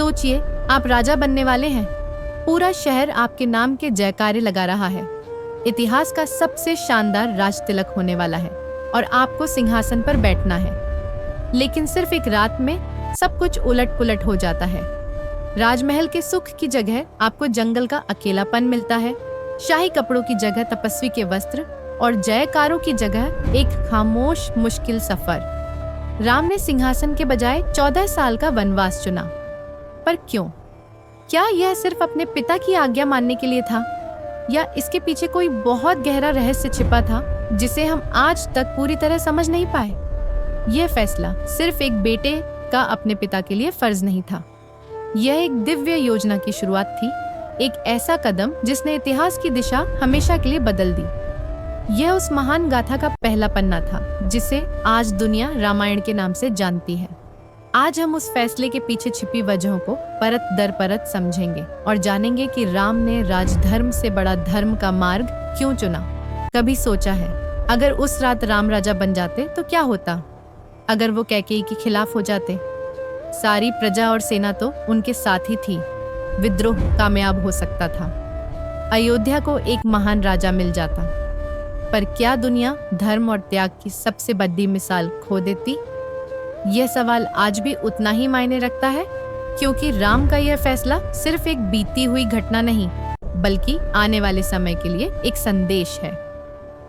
सोचिए, आप राजा बनने वाले हैं। पूरा शहर आपके नाम के जयकारे लगा रहा है। इतिहास का सबसे शानदार राज तिलक होने वाला है और आपको सिंहासन पर बैठना है। लेकिन सिर्फ एक रात में सब कुछ उलट पुलट हो जाता है। राजमहल के सुख की जगह आपको जंगल का अकेलापन मिलता है। शाही कपड़ों की जगह तपस्वी के वस्त्र और जयकारों की जगह एक खामोश मुश्किल सफर। राम ने सिंहासन के बजाय 14 साल का वनवास चुना। पर क्यों? क्या यह सिर्फ अपने पिता की आज्ञा मानने के लिए था, या इसके पीछे कोई बहुत गहरा रहस्य छिपा था जिसे हम आज तक पूरी तरह समझ नहीं पाए? यह फैसला सिर्फ एक बेटे का अपने पिता के लिए फर्ज नहीं था। यह एक दिव्य योजना की शुरुआत थी, एक ऐसा कदम जिसने इतिहास की दिशा हमेशा के लिए बदल दी। यह उस महान गाथा का पहला पन्ना था जिसे आज दुनिया रामायण के नाम से जानती है। आज हम उस फैसले के पीछे छिपी वजहों को परत दर परत समझेंगे और जानेंगे कि राम ने राजधर्म से बड़ा धर्म का मार्ग क्यों चुना। कभी सोचा है, अगर उस रात राम राजा बन जाते तो क्या होता? अगर वो कैकेयी के खिलाफ हो जाते? सारी प्रजा और सेना तो उनके साथ ही थी। विद्रोह कामयाब हो सकता था। अयोध्या को एक महान राजा मिल जाता। पर क्या दुनिया धर्म और त्याग की सबसे बड़ी मिसाल खो देती? यह सवाल आज भी उतना ही मायने रखता है, क्योंकि राम का यह फैसला सिर्फ एक बीती हुई घटना नहीं, बल्कि आने वाले समय के लिए एक संदेश है।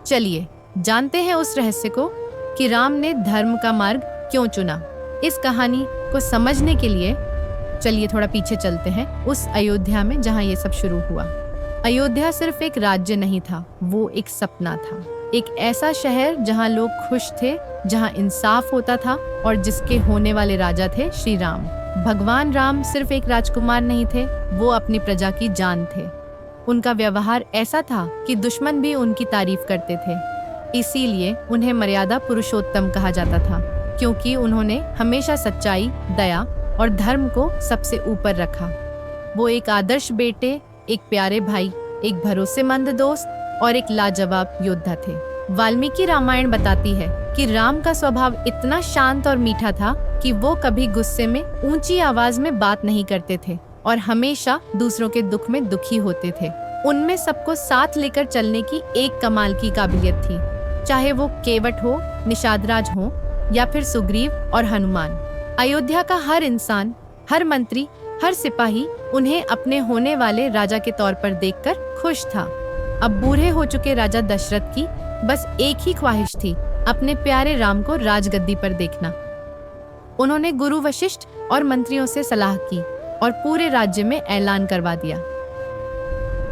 चलिए जानते हैं उस रहस्य को कि राम ने धर्म का मार्ग क्यों चुना। इस कहानी को समझने के लिए चलिए थोड़ा पीछे चलते हैं, उस अयोध्या में जहाँ ये सब शुरू हुआ। अयोध्या सिर्फ एक राज्य नहीं था, वो एक सपना था। एक ऐसा शहर जहाँ लोग खुश थे, जहाँ इंसाफ होता था और जिसके होने वाले राजा थे श्री राम। भगवान राम सिर्फ एक राजकुमार नहीं थे, वो अपनी प्रजा की जान थे। उनका व्यवहार ऐसा था कि दुश्मन भी उनकी तारीफ करते थे। इसीलिए उन्हें मर्यादा पुरुषोत्तम कहा जाता था, क्योंकि उन्होंने हमेशा सच्चाई, दया और धर्म को सबसे ऊपर रखा। वो एक आदर्श बेटे, एक प्यारे भाई, एक भरोसेमंद दोस्त और एक लाजवाब योद्धा थे। वाल्मीकि रामायण बताती है कि राम का स्वभाव इतना शांत और मीठा था कि वो कभी गुस्से में ऊंची आवाज में बात नहीं करते थे और हमेशा दूसरों के दुख में दुखी होते थे। उनमें सबको साथ लेकर चलने की एक कमाल की काबिलियत थी, चाहे वो केवट हो, निषादराज हो या फिर सुग्रीव और हनुमान। अयोध्या का हर इंसान, हर मंत्री, हर सिपाही उन्हें अपने होने वाले राजा के तौर पर देखकर खुश था। अब बूढ़े हो चुके राजा दशरथ की बस एक ही ख्वाहिश थी, अपने प्यारे राम को राजगद्दी पर देखना। उन्होंने गुरु वशिष्ठ और मंत्रियों से सलाह की और पूरे राज्य में ऐलान करवा दिया।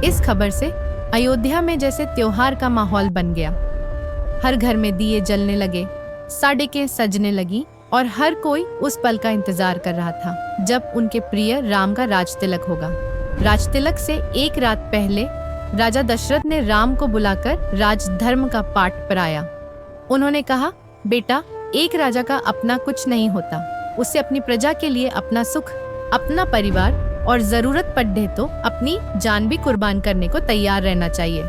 इस खबर से अयोध्या में जैसे त्योहार का माहौल बन गया। हर घर में दिए जलने लगे, साड़िकें सजने लगी और हर कोई उस पल का इंतजार कर रहा था जब उनके प्रिय राम का राजतिलक होगा। राजतिलक से एक रात पहले राजा दशरथ ने राम को बुलाकर राजधर्म का पाठ पढ़ाया। उन्होंने कहा, बेटा, एक राजा का अपना कुछ नहीं होता, उसे अपनी प्रजा के लिए अपना सुख, अपना परिवार और जरूरत पड़े तो अपनी जान भी कुर्बान करने को तैयार रहना चाहिए।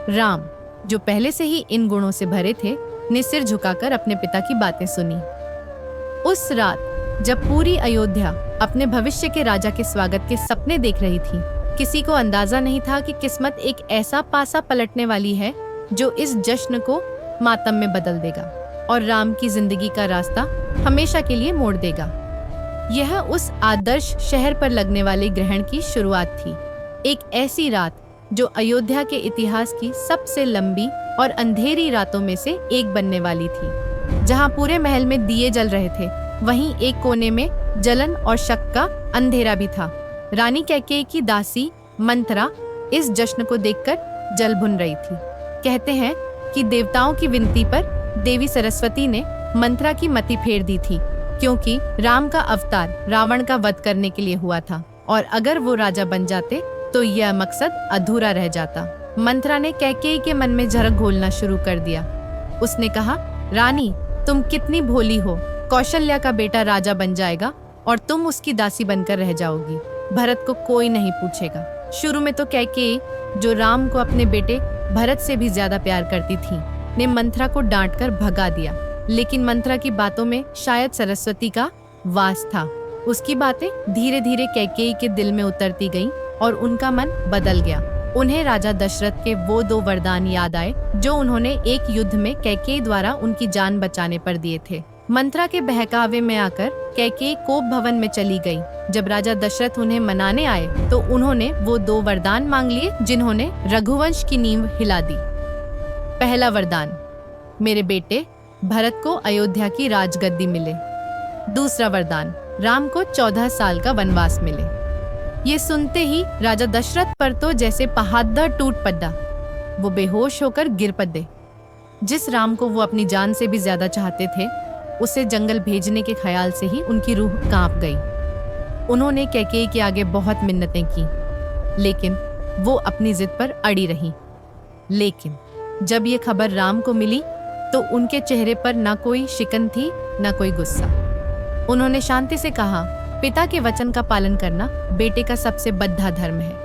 राम, जो पहले से ही इन गुणों से भरे थे, ने सिर झुकाकर अपने पिता की बातें सुनी। उस रात जब पूरी अयोध्या अपने भविष्य के राजा के स्वागत के सपने देख रही थी, किसी को अंदाजा नहीं था कि किस्मत एक ऐसा पासा पलटने वाली है जो इस जश्न को मातम में बदल देगा और राम की जिंदगी का रास्ता हमेशा के लिए मोड़ देगा। यह उस आदर्श शहर पर लगने वाले ग्रहण की शुरुआत थी। एक ऐसी रात जो अयोध्या के इतिहास की सबसे लंबी और अंधेरी रातों में से एक बनने वाली थी। जहां पूरे महल में दिए जल रहे थे, वहीं एक कोने में जलन और शक का अंधेरा भी था। रानी कैकेयी की दासी मंथरा इस जश्न को देखकर जल भुन रही थी। कहते हैं कि देवताओं की विनती पर देवी सरस्वती ने मंथरा की मति फेर दी थी, क्योंकि राम का अवतार रावण का वध करने के लिए हुआ था और अगर वो राजा बन जाते तो यह मकसद अधूरा रह जाता। मंथरा ने कैकेयी के मन में झरक घोलना शुरू कर दिया। उसने कहा, रानी, तुम कितनी भोली हो। कौशल्या का बेटा राजा बन जाएगा और तुम उसकी दासी बनकर रह जाओगी। भरत को कोई नहीं पूछेगा। शुरू में तो कैकेयी, जो राम को अपने बेटे भरत से भी ज्यादा प्यार करती थी, ने मंथरा को डांटकर भगा दिया। लेकिन मंथरा की बातों में शायद सरस्वती का वास था। उसकी बातें धीरे धीरे कैकेयी के दिल में उतरती गईं और उनका मन बदल गया। उन्हें राजा दशरथ के वो 2 वरदान याद आए जो उन्होंने एक युद्ध में कैकेयी द्वारा उनकी जान बचाने पर दिए थे। मंत्रा के बहकावे में आकर कैकेयी कोप भवन में चली गई। जब राजा दशरथ उन्हें मनाने आए तो उन्होंने वो 2 वरदान मांग लिए जिन्होंने रघुवंश की नींव हिला दी। पहला वरदान, मेरे बेटे भरत को अयोध्या की राजगद्दी मिले। दूसरा वरदान, राम को 14 साल का वनवास मिले। ये सुनते ही राजा दशरथ पर तो जैसे पहाड़ टूट पड़ा। वो बेहोश होकर गिर पड़े। जिस राम को वो अपनी जान से भी ज्यादा चाहते थे, उसे जंगल भेजने के ख्याल से ही उनकी रूह कांप गई। उन्होंने कैकेयी के आगे बहुत मिन्नतें की, लेकिन वो अपनी जिद पर अड़ी रही। लेकिन जब ये खबर राम को मिली तो उनके चेहरे पर ना कोई शिकन थी ना कोई गुस्सा। उन्होंने शांति से कहा, पिता के वचन का पालन करना बेटे का सबसे बड़ा धर्म है।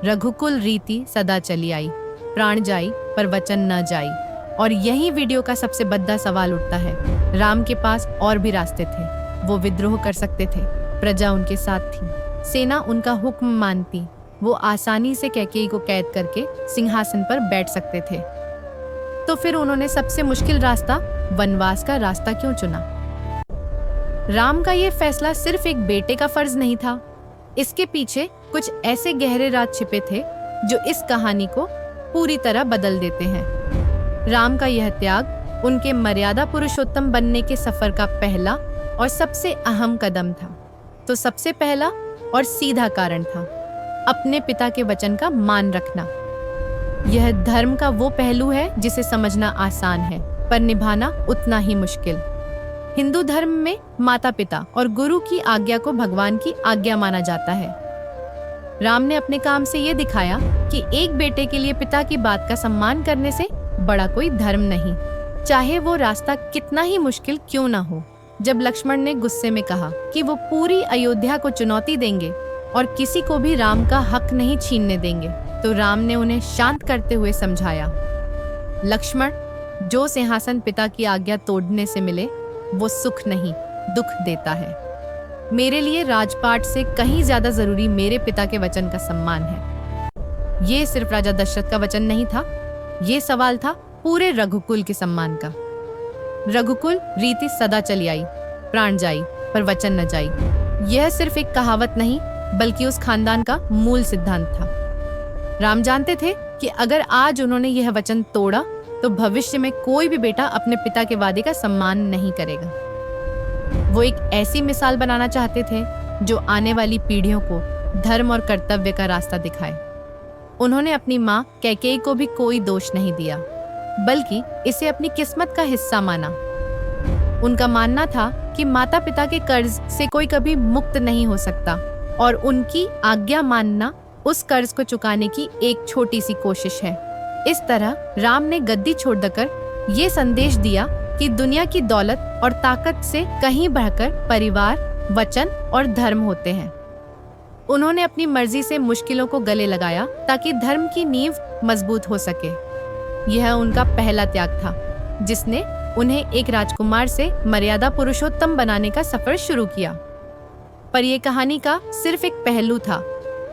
रघुकुल रीति सदा चली आई, प्राण जाई पर वचन न जाई। और यही वीडियो का सबसे बड़ा सवाल उठता है। राम के पास और भी रास्ते थे। वो विद्रोह कर सकते थे, प्रजा उनके साथ थी, सेना उनका हुक्म मानती। वो आसानी से कैकेयी को कैद करके सिंहासन पर बैठ सकते थे। तो फिर उन्होंने सबसे मुश्किल रास्ता, वनवास का रास्ता क्यों चुना? राम का ये फैसला सिर्फ एक बेटे का फर्ज नहीं था। इसके पीछे कुछ ऐसे गहरे राज छिपे थे जो इस कहानी को पूरी तरह बदल देते हैं। राम का यह त्याग उनके मर्यादा पुरुषोत्तम बनने के सफर का पहला और सबसे अहम कदम था। तो सबसे पहला और सीधा कारण था अपने पिता के वचन का मान रखना। यह धर्म का वो पहलू है जिसे समझना आसान है पर निभाना उतना ही मुश्किल। हिंदू धर्म में माता पिता और गुरु की आज्ञा को भगवान की आज्ञा माना जाता है। राम ने अपने काम से ये दिखाया कि एक बेटे के लिए पिता की बात का सम्मान करने से बड़ा कोई धर्म नहीं, चाहे वो रास्ता कितना ही मुश्किल क्यों ना हो। जब लक्ष्मण ने गुस्से में कहा कि वो पूरी अयोध्या को चुनौती देंगे और किसी को भी राम का हक नहीं छीनने देंगे, तो राम ने उन्हें शांत करते हुए समझाया, लक्ष्मण, जो सिंहासन पिता की आज्ञा तोड़ने से मिले वो सुख नहीं दुख देता है। मेरे लिए राजपाट से कहीं ज्यादा जरूरी मेरे पिता के वचन का सम्मान है। ये सिर्फ राजा दशरथ का वचन नहीं था, ये सवाल था पूरे रघुकुल के सम्मान का। रघुकुल रीति सदा चली आई, प्राण जाई पर वचन न जाई। यह सिर्फ एक कहावत नहीं बल्कि उस खानदान का मूल सिद्धांत था। राम जानते थे कि अगर आज उन्होंने यह वचन तोड़ा तो भविष्य में कोई भी बेटा अपने पिता के वादे का सम्मान नहीं करेगा। वो एक ऐसी मिसाल बनाना चाहते थे जो आने वाली पीढ़ियों को धर्म और कर्तव्य का रास्ता दिखाए। उन्होंने अपनी माँ कैकेयी को भी कोई दोष नहीं दिया, बल्कि इसे अपनी किस्मत का हिस्सा माना। उनका मानना था कि माता पिता के कर्ज से कोई कभी मुक्त नहीं हो सकता और उनकी आज्ञा मानना उस कर्ज को चुकाने की एक छोटी सी कोशिश है। इस तरह राम ने गद्दी छोड़कर ये संदेश दिया कि दुनिया की दौलत और ताकत से कहीं बढ़कर परिवार, वचन और धर्म होते हैं। उन्होंने अपनी मर्जी से मुश्किलों को गले लगाया ताकि धर्म की नींव मजबूत हो सके। यह उनका पहला त्याग था जिसने उन्हें एक राजकुमार से मर्यादा पुरुषोत्तम बनाने का सफर शुरू किया। पर यह कहानी का सिर्फ एक पहलू था।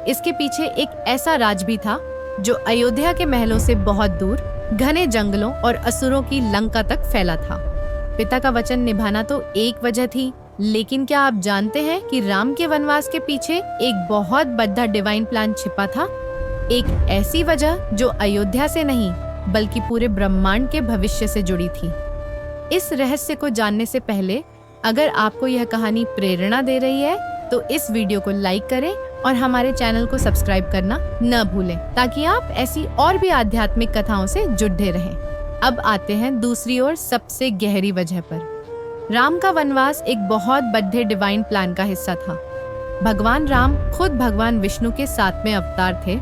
इसके पीछे एक ऐसा राज भी था जो अयोध्या के महलों से बहुत दूर घने जंगलों और असुरों की लंका तक फैला था। पिता का वचन निभाना तो एक वजह थी, लेकिन क्या आप जानते हैं कि राम के वनवास के पीछे एक बहुत बड़ा डिवाइन प्लान छिपा था? एक ऐसी वजह जो अयोध्या से नहीं बल्कि पूरे ब्रह्मांड के भविष्य से जुड़ी थी। इस रहस्य को जानने से पहले अगर आपको यह कहानी प्रेरणा दे रही है तो इस वीडियो को लाइक करें और हमारे चैनल को सब्सक्राइब करना न भूलें ताकि आप ऐसी और भी आध्यात्मिक कथाओं से जुड़े रहें। अब आते हैं दूसरी ओर सबसे गहरी वजह पर। राम का वनवास एक बहुत बड़े डिवाइन प्लान का हिस्सा था। भगवान राम खुद भगवान विष्णु के 7वें अवतार थे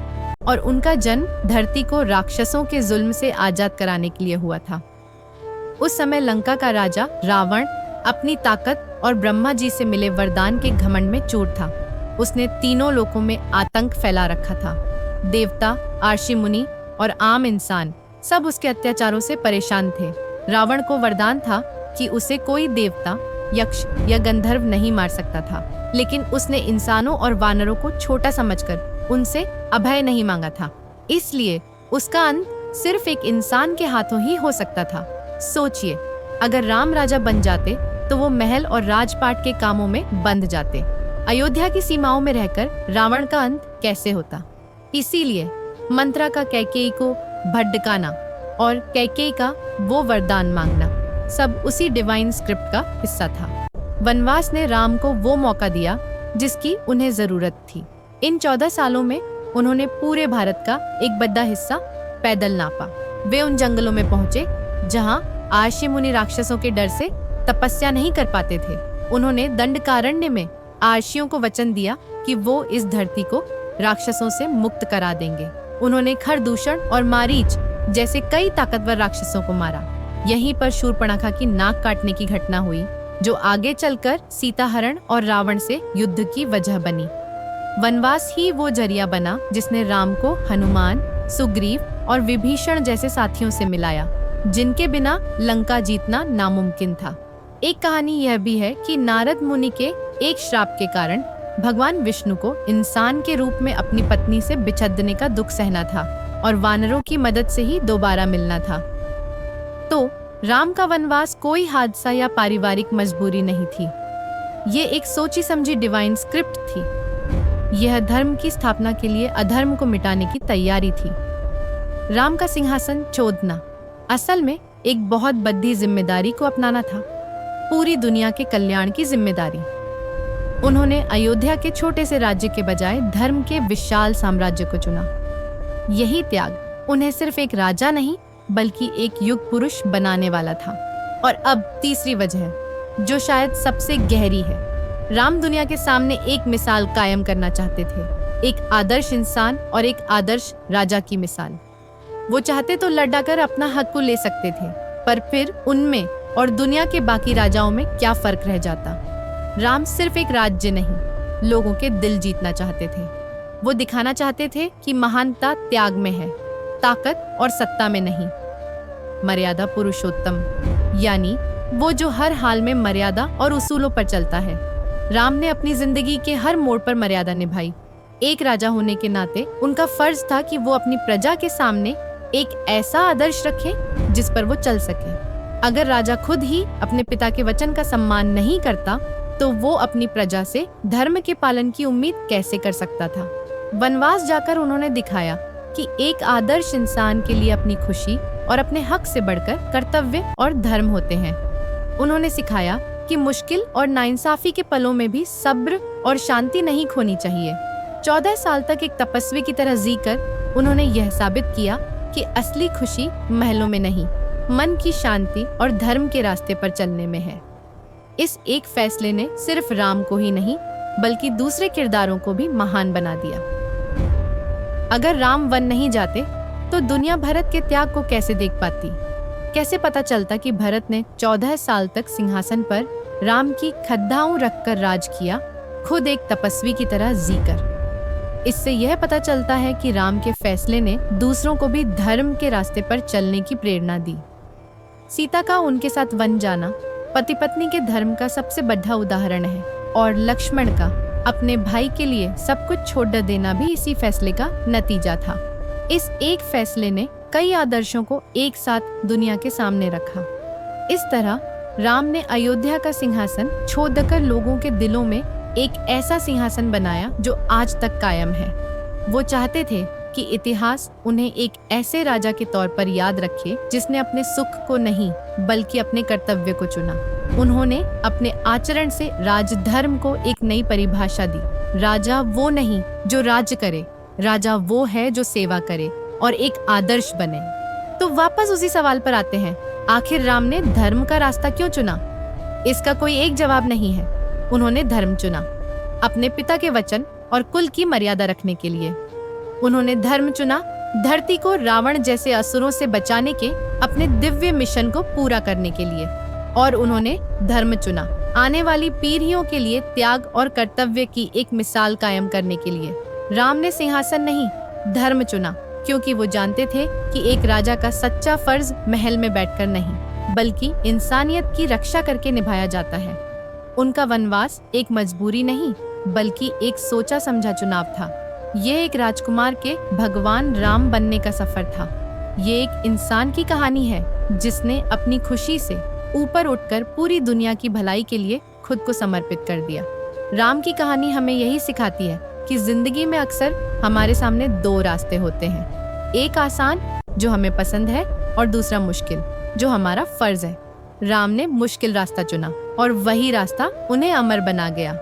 और उनका जन्म धरती को राक्षसों के जुल्म से आजाद कराने के लिए हुआ था। उस समय लंका का राजा रावण अपनी ताकत और ब्रह्मा जी से मिले वरदान के घमंड में चूर था। उसने तीनों लोकों में आतंक फैला रखा था। देवता, आर्षि मुनि और आम इंसान सब उसके अत्याचारों से परेशान थे। रावण को वरदान था कि उसे कोई देवता, यक्ष या गंधर्व नहीं मार सकता था। लेकिन उसने इंसानों और वानरों को छोटा समझकर उनसे अभय नहीं मांगा था। इसलिए उसका अंत सिर्फ एक इंसान के हाथों ही हो सकता था। सोचिए, अगर राम राजा बन जाते तो वो महल और राजपाट के कामों में बंध जाते। अयोध्या की सीमाओं में रहकर रावण का अंत कैसे होता? इसीलिए मंत्रा का कैकेयी को भड़काना और कैकेयी का वो वरदान मांगना सब उसी डिवाइन स्क्रिप्ट का हिस्सा था। वनवास ने राम को वो मौका दिया जिसकी उन्हें जरूरत थी। इन 14 सालों में उन्होंने पूरे भारत का एक बड़ा हिस्सा पैदल नापा। वे उन जंगलों में पहुंचे जहां आर्षि मुनि राक्षसों के डर से तपस्या नहीं कर पाते थे। उन्होंने दंडकारण्य में आर्षियों को वचन दिया कि वो इस धरती को राक्षसों से मुक्त करा देंगे। उन्होंने खरदूषण और मारीच जैसे कई ताकतवर राक्षसों को मारा। यहीं पर शूर्पणखा की नाक काटने की घटना हुई, जो आगे चलकर सीताहरण और रावण से युद्ध की वजह बनी। वनवास ही वो जरिया बना जिसने राम को हनुमान, सुग्रीव और विभीषण जैसे साथियों से मिलाया, जिनके बिना लंका जीतना नामुमकिन था। एक कहानी यह भी है कि नारद मुनि के एक श्राप के कारण भगवान विष्णु को इंसान के रूप में अपनी पत्नी से बिछड़ने का दुख सहना था और वानरों की मदद से ही दोबारा मिलना था। तो राम का वनवास कोई हादसा या पारिवारिक मजबूरी नहीं थी। ये एक सोची समझी डिवाइन स्क्रिप्ट थी। यह धर्म की स्थापना के लिए अधर्म को मिटाने की तैयारी थी। राम का सिंहासन छोड़ना असल में एक बहुत बड़ी जिम्मेदारी को अपनाना था, पूरी दुनिया के कल्याण की जिम्मेदारी। उन्होंने अयोध्या के छोटे से राज्य के बजाय धर्म के विशाल साम्राज्य को चुना। यही त्याग उन्हें सिर्फ एक राजा नहीं बल्कि एक युग पुरुष बनाने वाला था। और अब तीसरी वजह, जो शायद सबसे गहरी है। राम दुनिया के सामने एक मिसाल कायम करना चाहते थे, एक आदर्श इंसान और एक आदर्श राजा की मिसाल। वो चाहते तो लड़ाकर अपना हक को ले सकते थे, पर फिर उनमें और दुनिया के बाकी राजाओं में क्या फर्क रह जाता? राम सिर्फ एक राज्य नहीं, लोगों के दिल जीतना चाहते थे। वो दिखाना चाहते थे कि महानता त्याग में है, ताकत और सत्ता में नहीं। मर्यादा पुरुषोत्तम, यानी वो जो हर हाल में मर्यादा और उसूलों पर चलता है। राम ने अपनी जिंदगी के हर मोड़ पर मर्यादा निभाई। एक राजा होने के नाते उनका फर्ज था कि वो अपनी प्रजा के सामने एक ऐसा आदर्श रखें जिस पर वो चल सके। अगर राजा खुद ही अपने पिता के वचन का सम्मान नहीं करता तो वो अपनी प्रजा से धर्म के पालन की उम्मीद कैसे कर सकता था? वनवास जाकर उन्होंने दिखाया कि एक आदर्श इंसान के लिए अपनी खुशी और अपने हक से बढ़कर कर्तव्य और धर्म होते हैं। उन्होंने सिखाया कि मुश्किल और नाइंसाफी के पलों में भी सब्र और शांति नहीं खोनी चाहिए। 14 साल तक एक तपस्वी की तरह जीकर उन्होंने यह साबित किया कि असली खुशी महलों में नहीं, मन की शांति और धर्म के रास्ते पर चलने में है। इस एक फैसले ने सिर्फ राम को ही नहीं बल्कि दूसरे किरदारों को भी महान बना दिया। अगर राम वन नहीं जाते तो दुनिया भरत के त्याग को कैसे देख पाती? कैसे पता चलता कि भरत ने 14 साल तक सिंहासन पर राम की खद्दाओं रखकर राज किया, खुद एक तपस्वी की तरह जीकर। इससे यह पता चलता है कि राम के फैसले ने दूसरों को भी धर्म के रास्ते पर चलने की प्रेरणा दी। सीता का उनके साथ वन जाना पति पत्नी के धर्म का सबसे बड़ा उदाहरण है, और लक्ष्मण का अपने भाई के लिए सब कुछ छोड़ देना भी इसी फैसले का नतीजा था। इस एक फैसले ने कई आदर्शों को एक साथ दुनिया के सामने रखा। इस तरह राम ने अयोध्या का सिंहासन छोड़कर लोगों के दिलों में एक ऐसा सिंहासन बनाया जो आज तक कायम है। वो चाहते थे कि इतिहास उन्हें एक ऐसे राजा के तौर पर याद रखे जिसने अपने सुख को नहीं बल्कि अपने कर्तव्य को चुना। उन्होंने अपने आचरण से राजधर्म को एक नई परिभाषा दी। राजा वो नहीं जो राज्य करे, राजा वो है जो सेवा करे और एक आदर्श बने। तो वापस उसी सवाल पर आते हैं, आखिर राम ने धर्म का रास्ता क्यों चुना? इसका कोई एक जवाब नहीं है। उन्होंने धर्म चुना अपने पिता के वचन और कुल की मर्यादा रखने के लिए। उन्होंने धर्म चुना धरती को रावण जैसे असुरों से बचाने के अपने दिव्य मिशन को पूरा करने के लिए। और उन्होंने धर्म चुना आने वाली पीढ़ियों के लिए त्याग और कर्तव्य की एक मिसाल कायम करने के लिए। राम ने सिंहासन नहीं, धर्म चुना, क्योंकि वो जानते थे कि एक राजा का सच्चा फर्ज महल में बैठकर नहीं बल्कि इंसानियत की रक्षा करके निभाया जाता है। उनका वनवास एक मजबूरी नहीं बल्कि एक सोचा समझा चुनाव था। ये एक राजकुमार के भगवान राम बनने का सफर था। ये एक इंसान की कहानी है जिसने अपनी खुशी से ऊपर उठकर पूरी दुनिया की भलाई के लिए खुद को समर्पित कर दिया। राम की कहानी हमें यही सिखाती है कि जिंदगी में अक्सर हमारे सामने दो रास्ते होते हैं, एक आसान जो हमें पसंद है और दूसरा मुश्किल जो हमारा फर्ज है। राम ने मुश्किल रास्ता चुना और वही रास्ता उन्हें अमर बना गया।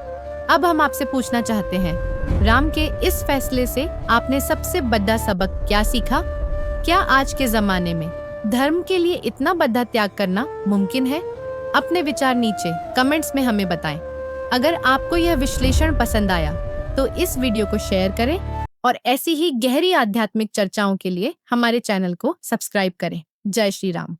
अब हम आपसे पूछना चाहते हैं, राम के इस फैसले से आपने सबसे बड़ा सबक क्या सीखा? क्या आज के जमाने में धर्म के लिए इतना बड़ा त्याग करना मुमकिन है? अपने विचार नीचे कमेंट्स में हमें बताएं। अगर आपको यह विश्लेषण पसंद आया तो इस वीडियो को शेयर करें और ऐसी ही गहरी आध्यात्मिक चर्चाओं के लिए हमारे चैनल को सब्सक्राइब करें। जय श्री राम।